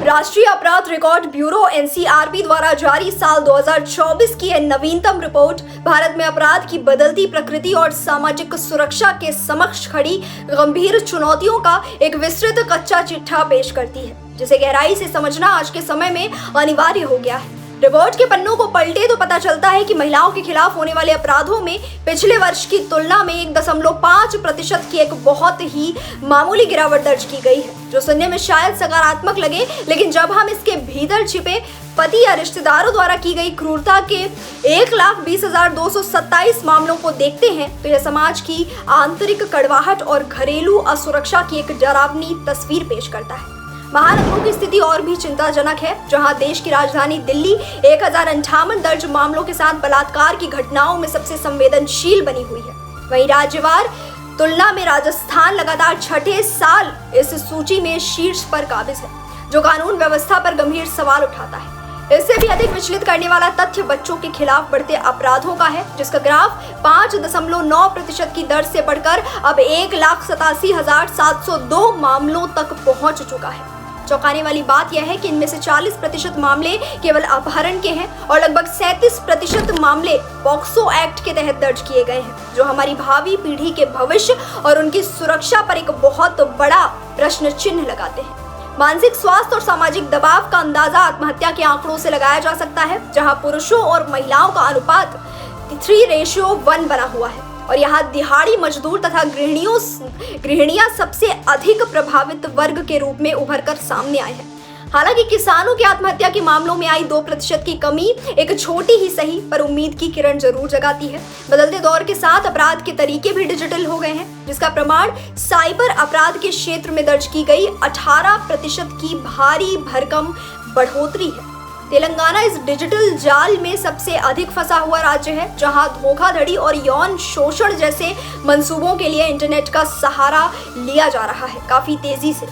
राष्ट्रीय अपराध record bureau NCRB द्वारा जारी साल 2024 की यह नवीनतम रिपोर्ट भारत में अपराध की बदलती प्रकृति और सामाजिक सुरक्षा के समक्ष खड़ी गंभीर चुनौतियों का एक विस्तृत कच्चा चिट्ठा पेश करती है, जिसे गहराई से समझना आज के समय में अनिवार्य हो गया है। रिपोर्ट के पन्नों को पलटे तो पता चलता है कि महिलाओं के खिलाफ होने वाले अपराधों में पिछले वर्ष की तुलना में 1.5% की एक बहुत ही मामूली गिरावट दर्ज की गई है, जो सुनने में शायद सकारात्मक लगे, लेकिन जब हम इसके भीतर छिपे पति या रिश्तेदारों द्वारा की गई क्रूरता के 1,20,227 मामलों को देखते हैं तो यह समाज की आंतरिक कड़वाहट और घरेलू असुरक्षा की एक डरावनी तस्वीर पेश करता है। महानगरों की स्थिति और भी चिंताजनक है, जहां देश की राजधानी दिल्ली 1058 दर्ज मामलों के साथ बलात्कार की घटनाओं में सबसे संवेदनशील बनी हुई है। वहीं राज्यवार तुलना में राजस्थान लगातार छठे साल इस सूची में शीर्ष पर काबिज है, जो कानून व्यवस्था पर गंभीर सवाल उठाता है। इससे भी अधिक विचलित करने वाला तथ्य बच्चों के खिलाफ बढ़ते अपराधों का है, जिसका ग्राफ 5.9% की दर से बढ़कर अब 1,87,702 मामलों तक पहुंच चुका है। चौंकाने वाली बात यह है कि इनमें से 40% मामले केवल अपहरण के हैं और लगभग 37% मामले पॉक्सो एक्ट के तहत दर्ज किए गए हैं, जो हमारी भावी पीढ़ी के भविष्य और उनकी सुरक्षा पर एक बहुत बड़ा प्रश्न चिन्ह लगाते हैं। मानसिक स्वास्थ्य और सामाजिक दबाव का अंदाजा आत्महत्या के आंकड़ों से लगाया जा सकता है, जहां पुरुषों और महिलाओं का अनुपात 3:1 बना हुआ है और यहाँ दिहाड़ी मजदूर तथा गृहिणियां सबसे अधिक प्रभावित वर्ग के रूप में उभर कर सामने आए हैं। हालांकि किसानों की आत्महत्या के मामलों में आई 2% की कमी एक छोटी ही सही पर उम्मीद की किरण जरूर जगाती है। बदलते दौर के साथ अपराध के तरीके भी डिजिटल हो गए हैं, जिसका प्रमाण साइबर अपराध के क्षेत्र में दर्ज की गई 18% की भारी भरकम बढ़ोतरी है। तेलंगाना इस डिजिटल जाल में सबसे अधिक फंसा हुआ राज्य है, जहां धोखाधड़ी और यौन शोषण जैसे मंसूबों के लिए इंटरनेट का सहारा लिया जा रहा है काफी तेजी से।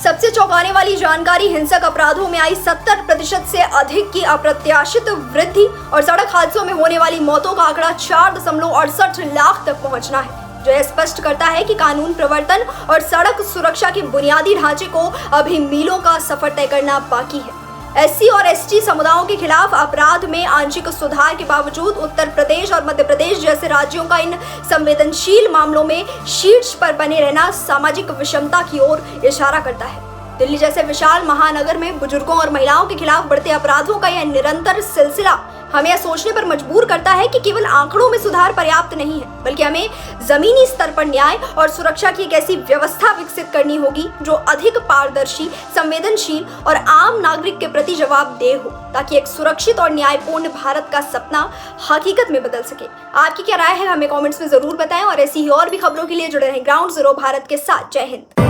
सबसे चौंकाने वाली जानकारी हिंसक अपराधों में आई 70% से अधिक की अप्रत्याशित वृद्धि और सड़क हादसों में होने वाली मौतों का आंकड़ा 4.68 लाख तक पहुंचना है, जो यह स्पष्ट करता है कि कानून प्रवर्तन और सड़क सुरक्षा के बुनियादी ढांचे को अभी मीलों का सफर तय करना बाकी है। एससी और एसटी समुदायों के खिलाफ अपराध में आंशिक सुधार के बावजूद उत्तर प्रदेश और मध्य प्रदेश जैसे राज्यों का इन संवेदनशील मामलों में शीर्ष पर बने रहना सामाजिक विषमता की ओर इशारा करता है। दिल्ली जैसे विशाल महानगर में बुजुर्गों और महिलाओं के खिलाफ बढ़ते अपराधों का यह निरंतर सिलसिला हमें यह सोचने पर मजबूर करता है कि केवल आंकड़ों में सुधार पर्याप्त नहीं है, बल्कि हमें जमीनी स्तर पर न्याय और सुरक्षा की एक ऐसी व्यवस्था विकसित करनी होगी जो अधिक पारदर्शी, संवेदनशील और आम नागरिक के प्रति जवाबदेह हो, ताकि एक सुरक्षित और न्यायपूर्ण भारत का सपना हकीकत में बदल सके। आपकी क्या राय है, हमें कमेंट्स में जरूर बताएं और ऐसी ही और भी खबरों के लिए जुड़े रहें ग्राउंड जीरो भारत के साथ। जय हिंद।